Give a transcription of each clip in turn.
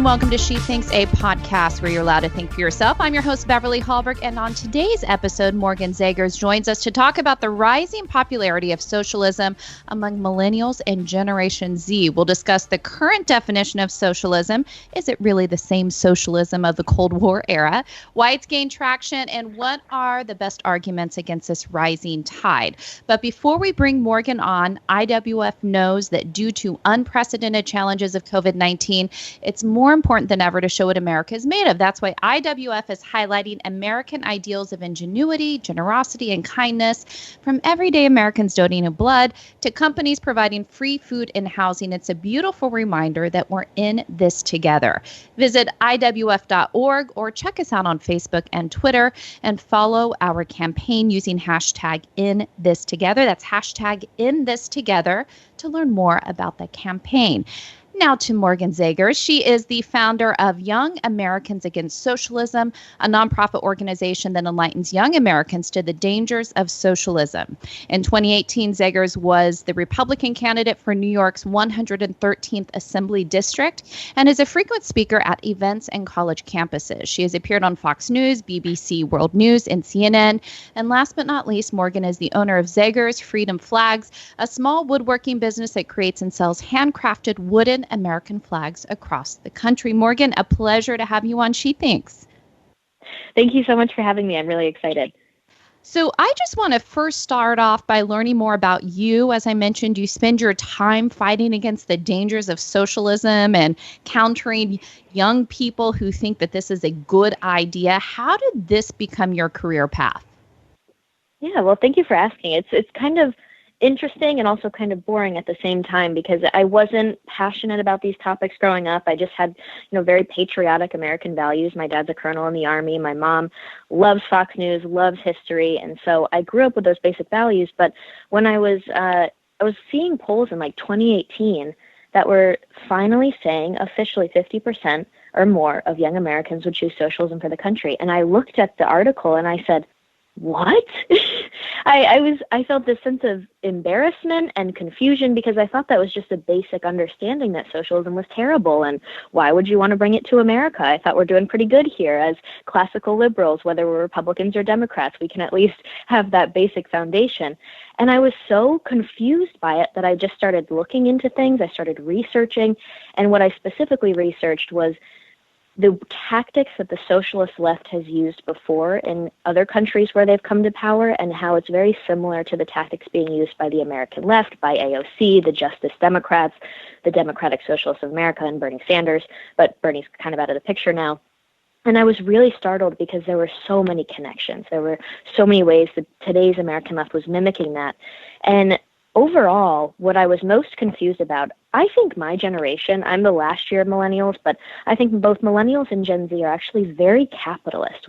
and welcome to She Thinks, a podcast where you're allowed to think for yourself. I'm your host, Beverly Hallberg, and on today's episode, Morgan Zegers joins us to talk about the rising popularity of socialism among Millennials and Generation Z. We'll discuss the current definition of socialism. Is it really the same socialism of the Cold War era? Why it's gained traction, and what are the best arguments against this rising tide? But before we bring Morgan on, IWF knows that due to unprecedented challenges of COVID-19, it's more important than ever to show what America is made of. That's why IWF is highlighting American ideals of ingenuity, generosity, and kindness, from everyday Americans donating blood to companies providing free food and housing. It's a beautiful reminder that we're in this together. Visit IWF.org or check us out on Facebook and Twitter and follow our campaign using hashtag #InThisTogether. That's hashtag #InThisTogether to learn more about the campaign. Now to Morgan Zegers. She is the founder of Young Americans Against Socialism, a nonprofit organization that enlightens young Americans to the dangers of socialism. In 2018, Zegers was the Republican candidate for New York's 113th Assembly District and is a frequent speaker at events and college campuses. She has appeared on Fox News, BBC World News, and CNN. And last but not least, Morgan is the owner of Zegers Freedom Flags, a small woodworking business that creates and sells handcrafted wooden American flags across the country. Morgan, a pleasure to have you on She Thinks. Thank you so much for having me. I'm really excited. So I just want to first start off by learning more about you. As I mentioned, you spend your time fighting against the dangers of socialism and countering young people who think that this is a good idea. How did this become your career path? Yeah, well, thank you for asking. It's kind of interesting and also kind of boring at the same time, because I wasn't passionate about these topics growing up. I just had, very patriotic American values. My dad's a colonel in the Army. My mom loves Fox News, loves history. And so I grew up with those basic values. But when I was seeing polls in like 2018 that were finally saying officially 50% or more of young Americans would choose socialism for the country. And I looked at the article and I said, what? I felt this sense of embarrassment and confusion, because I thought that was just a basic understanding that socialism was terrible, and why would you want to bring it to America? I thought we're doing pretty good here as classical liberals, whether we're Republicans or Democrats. We can at least have that basic foundation. And I was so confused by it that I just started looking into things. I started researching, and what I specifically researched was the tactics that the socialist left has used before in other countries where they've come to power, and how it's very similar to the tactics being used by the American left, by AOC, the Justice Democrats, the Democratic Socialists of America, and Bernie Sanders. But Bernie's kind of out of the picture now. And I was really startled because there were so many connections. There were so many ways that today's American left was mimicking that. And overall, what I was most confused about, I think my generation, I'm the last year of millennials, but I think both millennials and Gen Z are actually very capitalist.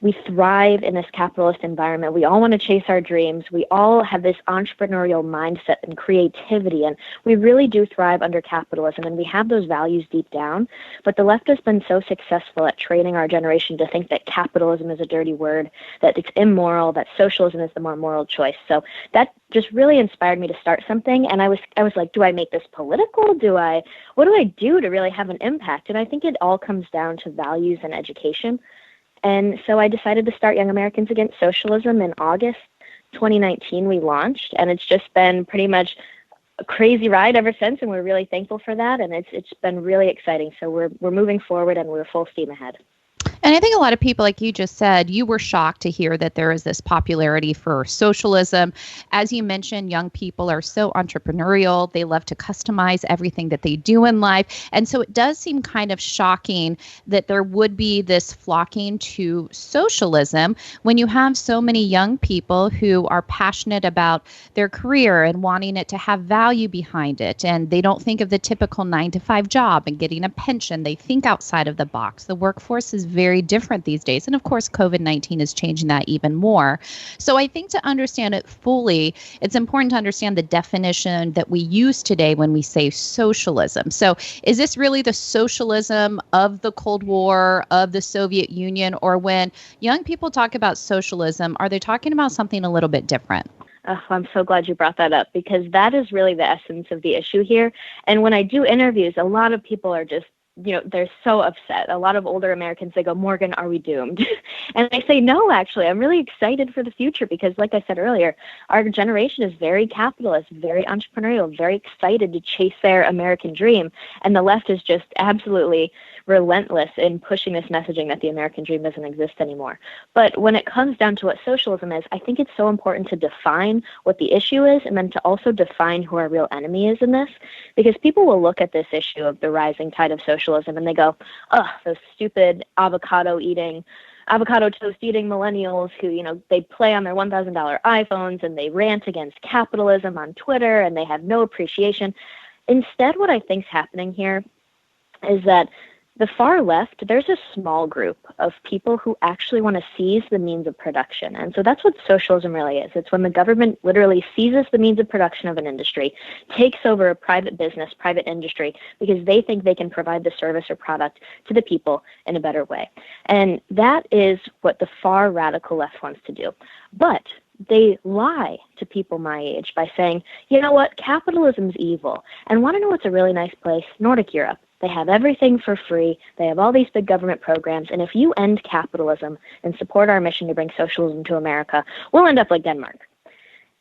We thrive in this capitalist environment. We all want to chase our dreams. We all have this entrepreneurial mindset and creativity, and we really do thrive under capitalism, and we have those values deep down. But the left has been so successful at training our generation to think that capitalism is a dirty word, that it's immoral, that socialism is the more moral choice. So that just really inspired me to start something, and I was like, do I make this political? What do I do to really have an impact? And I think it all comes down to values and education. And so I decided to start Young Americans Against Socialism in August 2019. We launched, and it's just been pretty much a crazy ride ever since, and we're really thankful for that. And it's been really exciting. So we're moving forward, and we're full steam ahead. And I think a lot of people, like you just said, you were shocked to hear that there is this popularity for socialism. As you mentioned, young people are so entrepreneurial. They love to customize everything that they do in life. And so it does seem kind of shocking that there would be this flocking to socialism when you have so many young people who are passionate about their career and wanting it to have value behind it. And they don't think of the typical 9-to-5 job and getting a pension. They think outside of the box. The workforce is very different these days. And of course, COVID-19 is changing that even more. So I think to understand it fully, it's important to understand the definition that we use today when we say socialism. So is this really the socialism of the Cold War, of the Soviet Union, or when young people talk about socialism, are they talking about something a little bit different? Oh, I'm so glad you brought that up, because that is really the essence of the issue here. And when I do interviews, a lot of people are just they're so upset. A lot of older Americans, they go, Morgan, are we doomed? And I say, no, actually, I'm really excited for the future because, like I said earlier, our generation is very capitalist, very entrepreneurial, very excited to chase their American dream. And the left is just absolutely relentless in pushing this messaging that the American dream doesn't exist anymore. But when it comes down to what socialism is, I think it's so important to define what the issue is and then to also define who our real enemy is in this, because people will look at this issue of the rising tide of socialism and they go, oh, those stupid avocado toast eating millennials who, they play on their $1,000 iPhones and they rant against capitalism on Twitter and they have no appreciation. Instead, what I think is happening here is that the far left, there's a small group of people who actually want to seize the means of production. And so that's what socialism really is. It's when the government literally seizes the means of production of an industry, takes over a private business, private industry, because they think they can provide the service or product to the people in a better way. And that is what the far radical left wants to do. But they lie to people my age by saying, you know what, capitalism's evil. And want to know what's a really nice place? Nordic Europe. They have everything for free. They have all these big government programs. And if you end capitalism and support our mission to bring socialism to America, we'll end up like Denmark.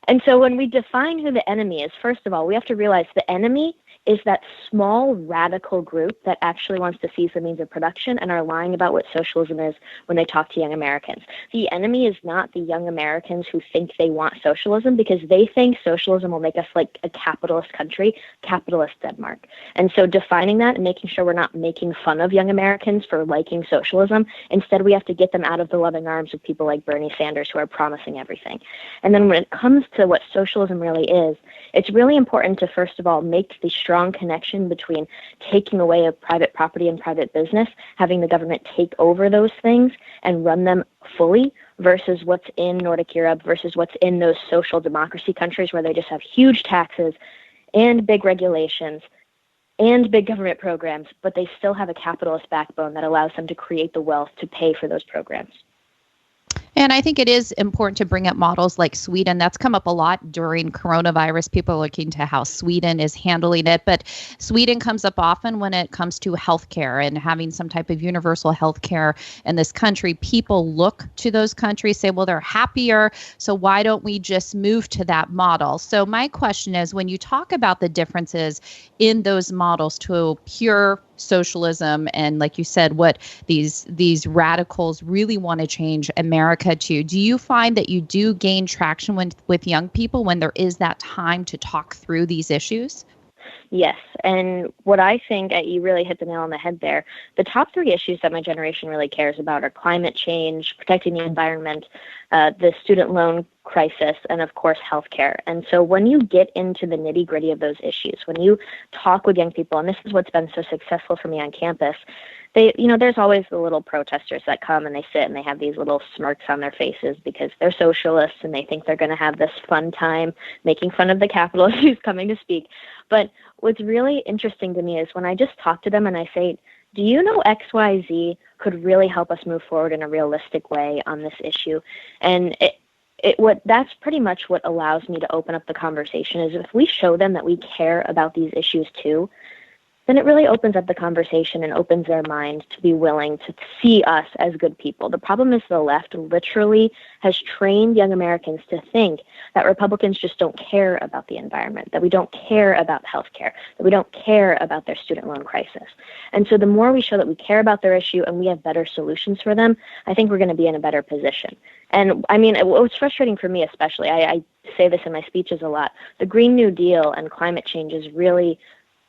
And so when we define who the enemy is, first of all, we have to realize the enemy is that small radical group that actually wants to seize the means of production and are lying about what socialism is when they talk to young Americans. The enemy is not the young Americans who think they want socialism because they think socialism will make us like a capitalist country, capitalist Denmark. And so defining that and making sure we're not making fun of young Americans for liking socialism, instead we have to get them out of the loving arms of people like Bernie Sanders who are promising everything. And then when it comes to what socialism really is, it's really important to, first of all, make the strong connection between taking away of private property and private business, having the government take over those things and run them fully, versus what's in Nordic Europe, versus what's in those social democracy countries where they just have huge taxes and big regulations and big government programs, but they still have a capitalist backbone that allows them to create the wealth to pay for those programs. And I think it is important to bring up models like Sweden. That's come up a lot during coronavirus. People are looking to how Sweden is handling it. But Sweden comes up often when it comes to healthcare and having some type of universal healthcare in this country. People look to those countries, say, well, they're happier, so why don't we just move to that model? So my question is, when you talk about the differences in those models to pure socialism and, like you said, what these radicals really want to change America to, do you find that you do gain traction with young people when there is that time to talk through these issues? Yes. And what I think, you really hit the nail on the head there. The top three issues that my generation really cares about are climate change, protecting the environment, the student loan crisis, and of course, healthcare. And so when you get into the nitty gritty of those issues, when you talk with young people, and this is what's been so successful for me on campus, there's always the little protesters that come and they sit and they have these little smirks on their faces because they're socialists and they think they're going to have this fun time making fun of the capitalist who's coming to speak. But what's really interesting to me is when I just talk to them and I say, do you know XYZ could really help us move forward in a realistic way on this issue? And that's pretty much what allows me to open up the conversation, is if we show them that we care about these issues too, then it really opens up the conversation and opens their mind to be willing to see us as good people. The problem is the left literally has trained young Americans to think that Republicans just don't care about the environment, that we don't care about healthcare, that we don't care about their student loan crisis. And so the more we show that we care about their issue and we have better solutions for them, I think we're going to be in a better position. And I mean, what's frustrating for me especially, I say this in my speeches a lot, the Green New Deal and climate change is really,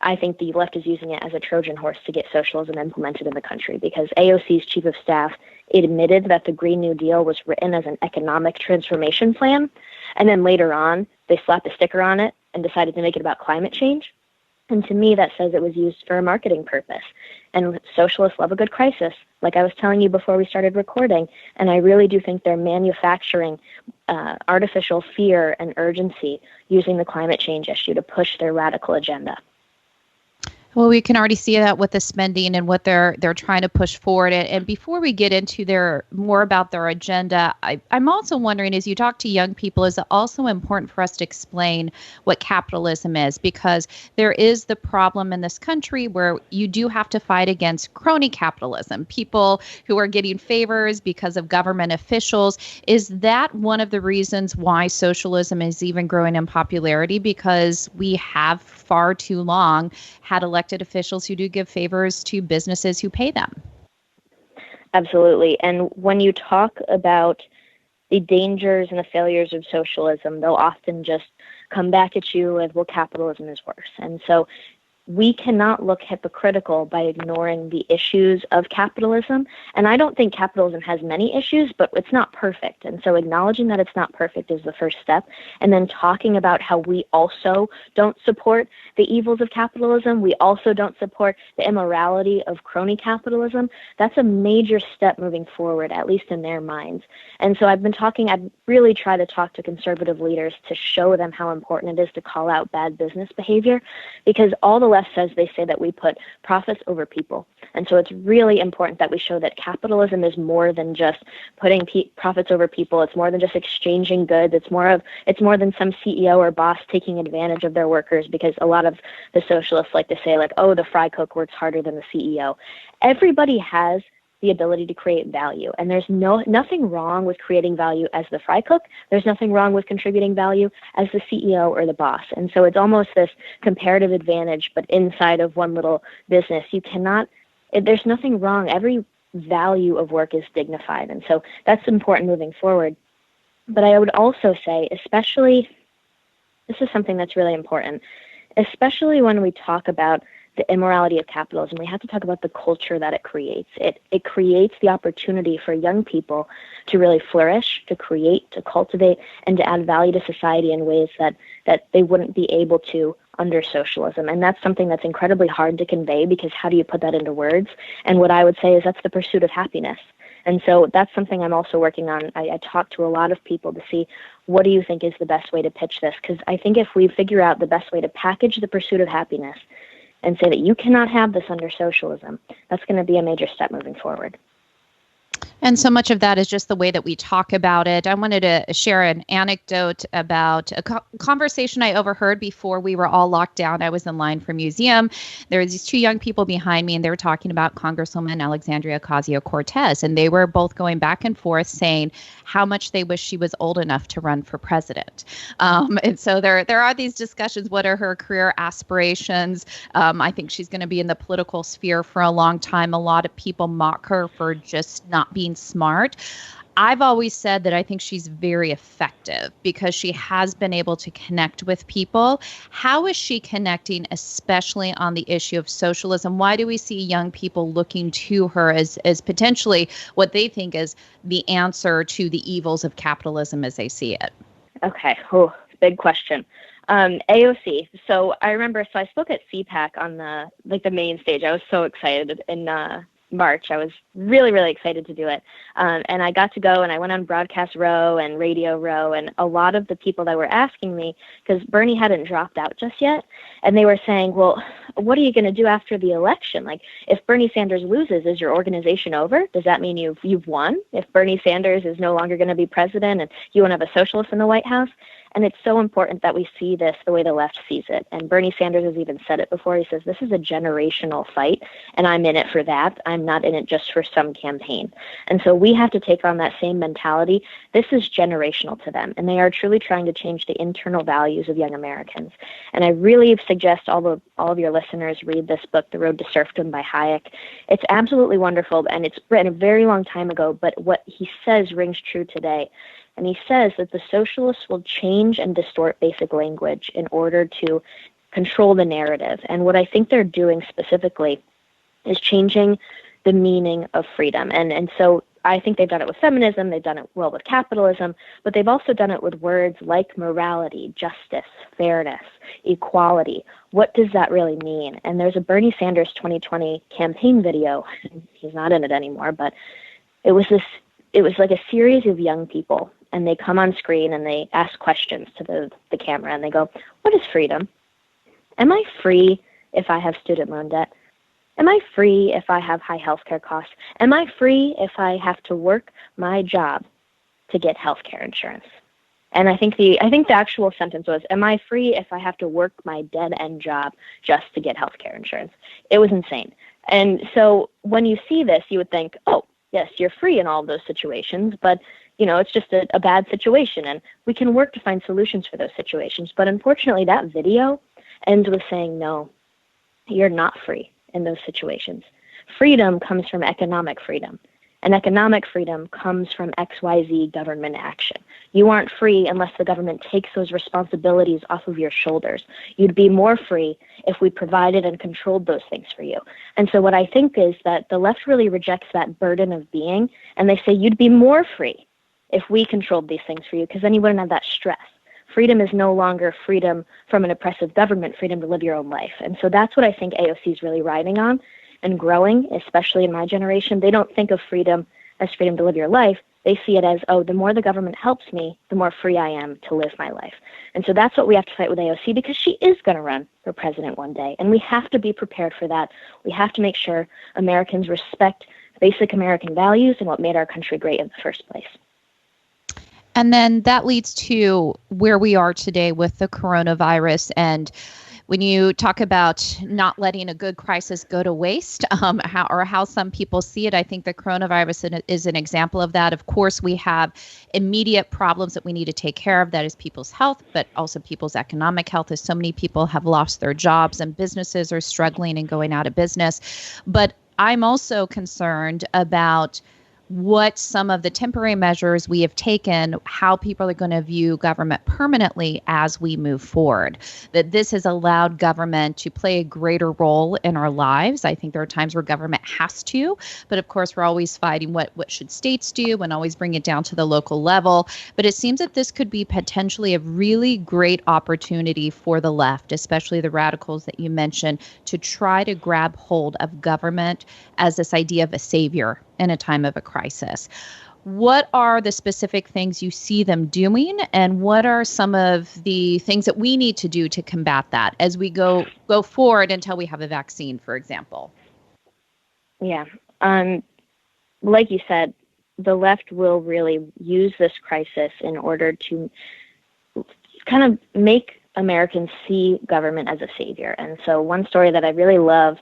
I think the left is using it as a Trojan horse to get socialism implemented in the country, because AOC's chief of staff admitted that the Green New Deal was written as an economic transformation plan, and then later on they slapped a sticker on it and decided to make it about climate change. And to me, that says it was used for a marketing purpose. And socialists love a good crisis, like I was telling you before we started recording. And I really do think they're manufacturing artificial fear and urgency using the climate change issue to push their radical agenda. Well, we can already see that with the spending and what they're trying to push forward. And before we get into more about their agenda, I'm also wondering, as you talk to young people, is it also important for us to explain what capitalism is? Because there is the problem in this country where you do have to fight against crony capitalism, people who are getting favors because of government officials. Is that one of the reasons why socialism is even growing in popularity? Because we have far too long had elected officials who do give favors to businesses who pay them. Absolutely. And when you talk about the dangers and the failures of socialism, they'll often just come back at you with, well, capitalism is worse. And so we cannot look hypocritical by ignoring the issues of capitalism. And I don't think capitalism has many issues, but it's not perfect. And so acknowledging that it's not perfect is the first step. And then talking about how we also don't support the evils of capitalism. We also don't support the immorality of crony capitalism. That's a major step moving forward, at least in their minds. And so I've really tried to talk to conservative leaders to show them how important it is to call out bad business behavior, because all the left says, they say that we put profits over people. And so it's really important that we show that capitalism is more than just putting profits over people. It's more than just exchanging goods. It's more than some CEO or boss taking advantage of their workers, because a lot of the socialists like to say, like, oh, the fry cook works harder than the CEO. Everybody has the ability to create value. And there's nothing wrong with creating value as the fry cook. There's nothing wrong with contributing value as the CEO or the boss. And so it's almost this comparative advantage, but inside of one little business. There's nothing wrong. Every value of work is dignified. And so that's important moving forward. But I would also say, especially, this is something that's really important, especially when we talk about the immorality of capitalism, we have to talk about the culture that it creates. It creates the opportunity for young people to really flourish, to create, to cultivate, and to add value to society in ways that they wouldn't be able to under socialism. And that's something that's incredibly hard to convey, because how do you put that into words? And what I would say is that's the pursuit of happiness. And so that's something I'm also working on. I talk to a lot of people to see, what do you think is the best way to pitch this? Because I think if we figure out the best way to package the pursuit of happiness and say that you cannot have this under socialism, that's going to be a major step moving forward. And so much of that is just the way that we talk about it. I wanted to share an anecdote about a conversation I overheard before we were all locked down. I was in line for a museum. There were these two young people behind me, and they were talking about Congresswoman Alexandria Ocasio-Cortez. And they were both going back and forth saying how much they wish she was old enough to run for president. And so there are these discussions. What are her career aspirations? I think she's going to be in the political sphere for a long time. A lot of people mock her for just not being smart. I've always said that I think she's very effective because she has been able to connect with people. How is she connecting, especially on the issue of socialism? Why do we see young people looking to her as potentially what they think is the answer to the evils of capitalism as they see it? Okay. Oh, big question. AOC. So I remember, I spoke at CPAC on the main stage. I was so excited in March. I was really, really excited to do it. And I got to go, and I went on Broadcast Row and Radio Row, and a lot of the people that were asking me, because Bernie hadn't dropped out just yet, and they were saying, well, what are you going to do after the election? Like, if Bernie Sanders loses, is your organization over? Does that mean you've won? If Bernie Sanders is no longer going to be president and you won't have a socialist in the White House? And it's so important that we see this the way the left sees it. And Bernie Sanders has even said it before. He says, this is a generational fight, and I'm in it for that. I'm not in it just for some campaign. And so we have to take on that same mentality. This is generational to them, and they are truly trying to change the internal values of young Americans. And I really suggest all of your listeners read this book, The Road to Serfdom by Hayek. It's absolutely wonderful, and it's written a very long time ago, but what he says rings true today. And he says that the socialists will change and distort basic language in order to control the narrative. And what I think they're doing specifically is changing the meaning of freedom. And so I think they've done it with feminism, they've done it well with capitalism, but they've also done it with words like morality, justice, fairness, equality. What does that really mean? And there's a Bernie Sanders 2020 campaign video. He's not in it anymore, but it was like a series of young people, and they come on screen and they ask questions to the camera, and they go, what is freedom? Am I free if I have student loan debt? Am I free if I have high healthcare costs? Am I free if I have to work my job to get healthcare insurance? And I think the actual sentence was, am I free if I have to work my dead-end job just to get healthcare insurance? It was insane. And so when you see this, you would think, oh, yes, you're free in all of those situations, but it's just a bad situation, and we can work to find solutions for those situations. But unfortunately, that video ends with saying, no, you're not free in those situations. Freedom comes from economic freedom, and economic freedom comes from XYZ government action. You aren't free unless the government takes those responsibilities off of your shoulders. You'd be more free if we provided and controlled those things for you. And so what I think is that the left really rejects that burden of being, and they say you'd be more free if we controlled these things for you, because then you wouldn't have that stress. Freedom is no longer freedom from an oppressive government, freedom to live your own life. And so that's what I think AOC is really riding on and growing, especially in my generation. They don't think of freedom as freedom to live your life. They see it as, oh, the more the government helps me, the more free I am to live my life. And so that's what we have to fight with AOC, because she is going to run for president one day. And we have to be prepared for that. We have to make sure Americans respect basic American values and what made our country great in the first place. And then that leads to where we are today with the coronavirus. And when you talk about not letting a good crisis go to waste, how some people see it, I think the coronavirus is an example of that. Of course, we have immediate problems that we need to take care of. That is people's health, but also people's economic health, as so many people have lost their jobs and businesses are struggling and going out of business. But I'm also concerned about what some of the temporary measures we have taken, how people are going to view government permanently as we move forward. That this has allowed government to play a greater role in our lives. I think there are times where government has to, but of course we're always fighting what should states do and always bring it down to the local level. But it seems that this could be potentially a really great opportunity for the left, especially the radicals that you mentioned, to try to grab hold of government as this idea of a savior in a time of a crisis. What are the specific things you see them doing, and what are some of the things that we need to do to combat that as we go forward until we have a vaccine, for example? Yeah. Like you said, the left will really use this crisis in order to kind of make Americans see government as a savior. And so one story that I really love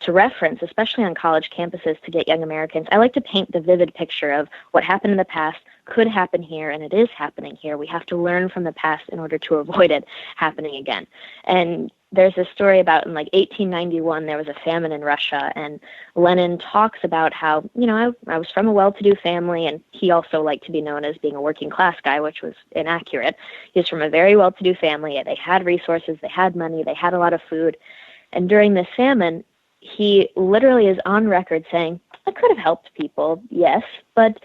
to reference, especially on college campuses to get young Americans, I like to paint the vivid picture of what happened in the past could happen here, and it is happening here. We have to learn from the past in order to avoid it happening again. And there's a story about in 1891, there was a famine in Russia, and Lenin talks about how, I was from a well-to-do family, and he also liked to be known as being a working class guy, which was inaccurate. He was from a very well-to-do family. They had resources, they had money, they had a lot of food. And during this famine, he literally is on record saying, I could have helped people, yes, but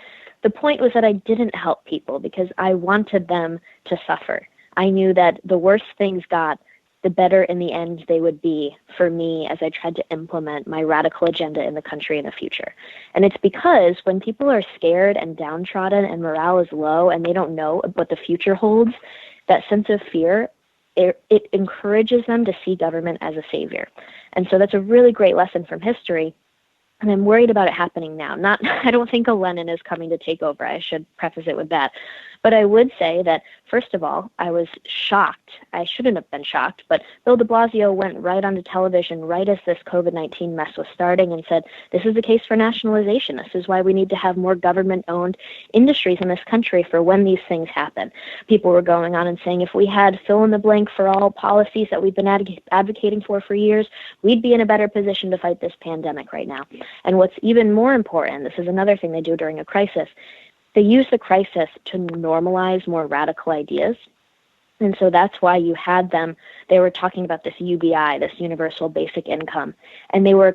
the point was that I didn't help people because I wanted them to suffer. I knew that the worse things got, the better in the end they would be for me as I tried to implement my radical agenda in the country in the future. And it's because when people are scared and downtrodden and morale is low and they don't know what the future holds, that sense of fear, it encourages them to see government as a savior. And so that's a really great lesson from history. And I'm worried about it happening now. I don't think a Lenin is coming to take over. I should preface it with that. But I would say that, first of all, I was shocked. I shouldn't have been shocked, but Bill de Blasio went right onto television right as this COVID-19 mess was starting and said, this is the case for nationalization. This is why we need to have more government-owned industries in this country for when these things happen. People were going on and saying, if we had fill-in-the-blank for all policies that we've been advocating for years, we'd be in a better position to fight this pandemic right now. And what's even more important, this is another thing they do during a crisis, they use the crisis to normalize more radical ideas. And so that's why you had them, they were talking about this UBI, this universal basic income, and they were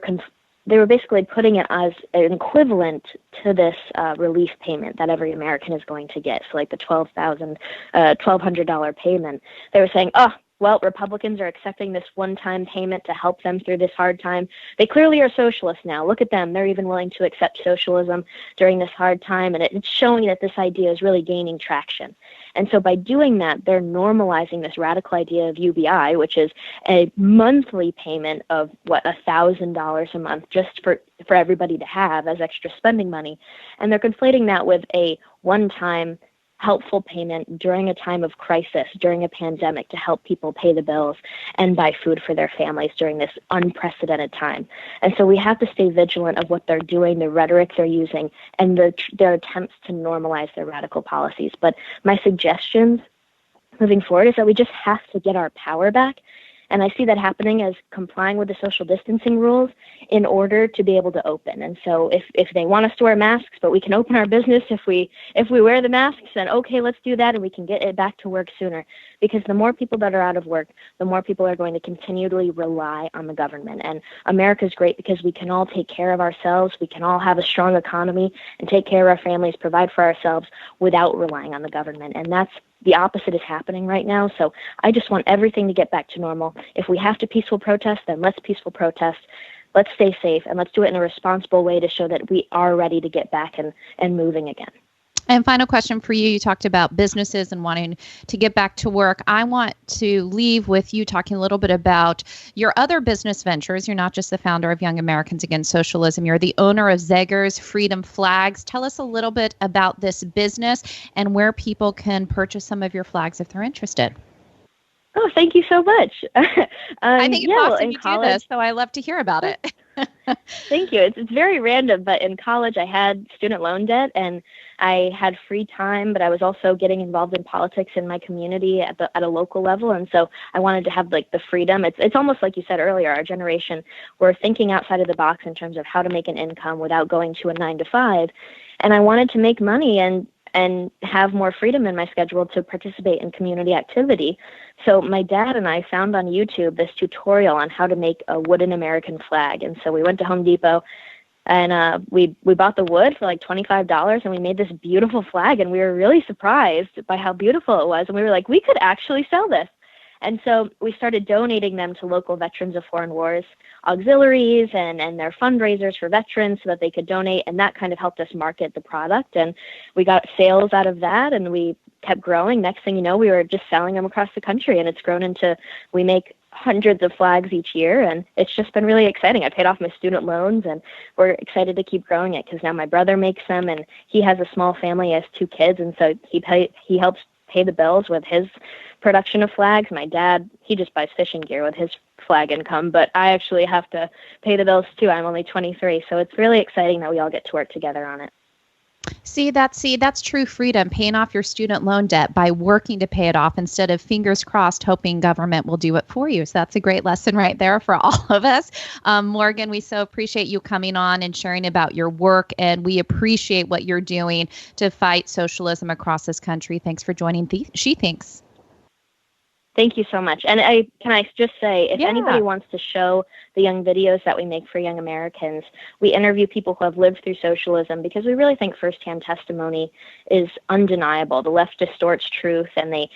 basically putting it as an equivalent to this relief payment that every American is going to get. So like the $1,200 payment, they were saying, oh, well, Republicans are accepting this one-time payment to help them through this hard time. They clearly are socialists now. Look at them. They're even willing to accept socialism during this hard time. And it's showing that this idea is really gaining traction. And so by doing that, they're normalizing this radical idea of UBI, which is a monthly payment of, $1,000 a month just for everybody to have as extra spending money. And they're conflating that with a one-time helpful payment during a time of crisis, during a pandemic, to help people pay the bills and buy food for their families during this unprecedented time. And so we have to stay vigilant of what they're doing, the rhetoric they're using, and their attempts to normalize their radical policies. But my suggestions moving forward is that we just have to get our power back. And I see that happening as complying with the social distancing rules in order to be able to open. And so if they want us to wear masks, but we can open our business if we wear the masks, then okay, let's do that, and we can get it back to work sooner. Because the more people that are out of work, the more people are going to continually rely on the government. And America's great because we can all take care of ourselves. We can all have a strong economy and take care of our families, provide for ourselves without relying on the government. And that's the opposite is happening right now. So I just want everything to get back to normal. If we have to peaceful protest, then let's peaceful protest. Let's stay safe, and let's do it in a responsible way to show that we are ready to get back and moving again. And final question for you. You talked about businesses and wanting to get back to work. I want to leave with you talking a little bit about your other business ventures. You're not just the founder of Young Americans Against Socialism. You're the owner of Zegers Freedom Flags. Tell us a little bit about this business and where people can purchase some of your flags if they're interested. Oh, thank you so much. I think it's awesome you do this, so I love to hear about it. Thank you. It's very random, but in college I had student loan debt and I had free time, but I was also getting involved in politics in my community at a local level. And so I wanted to have like the freedom. It's almost like you said earlier, our generation, we're thinking outside of the box in terms of how to make an income without going to a 9-to-5. And I wanted to make money and have more freedom in my schedule to participate in community activity. So my dad and I found on YouTube this tutorial on how to make a wooden American flag. And so we went to Home Depot and we bought the wood for like $25 and we made this beautiful flag, and we were really surprised by how beautiful it was. And we were like, we could actually sell this. And so we started donating them to local veterans of foreign wars auxiliaries and their fundraisers for veterans so that they could donate. And that kind of helped us market the product. And we got sales out of that, and we kept growing. Next thing you know, we were just selling them across the country, and it's grown into, we make hundreds of flags each year, and it's just been really exciting. I paid off my student loans, and we're excited to keep growing it because now my brother makes them, and he has a small family, he has 2 kids, and so he helps pay the bills with his production of flags. My dad, he just buys fishing gear with his flag income, but I actually have to pay the bills too. I'm only 23, so it's really exciting that we all get to work together on it. See, that's true freedom, paying off your student loan debt by working to pay it off instead of fingers crossed, hoping government will do it for you. So that's a great lesson right there for all of us. Morgan, we so appreciate you coming on and sharing about your work, and we appreciate what you're doing to fight socialism across this country. Thanks for joining She Thinks. Thank you so much. And can I just say, if anybody wants to show the young videos that we make for Young Americans, we interview people who have lived through socialism because we really think firsthand testimony is undeniable. The left distorts truth, and they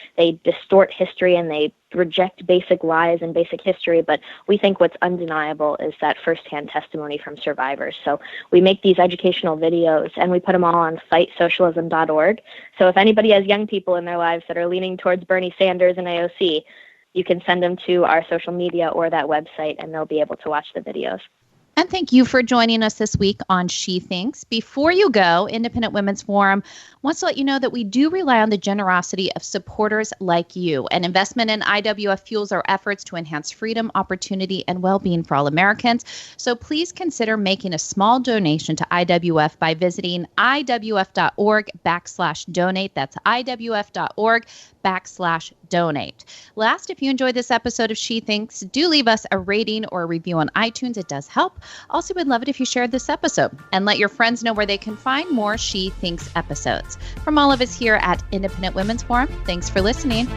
distort history, and they reject basic lies and basic history, but we think what's undeniable is that firsthand testimony from survivors. So we make these educational videos, and we put them all on fightsocialism.org. So if anybody has young people in their lives that are leaning towards Bernie Sanders and AOC, you can send them to our social media or that website, and they'll be able to watch the videos. And thank you for joining us this week on She Thinks. Before you go, Independent Women's Forum wants to let you know that we do rely on the generosity of supporters like you. An investment in IWF fuels our efforts to enhance freedom, opportunity, and well-being for all Americans. So please consider making a small donation to IWF by visiting iwf.org/donate. That's iwf.org/donate. Last, if you enjoyed this episode of She Thinks, do leave us a rating or a review on iTunes. It does help. Also, we'd love it if you shared this episode and let your friends know where they can find more She Thinks episodes. From all of us here at Independent Women's Forum, thanks for listening.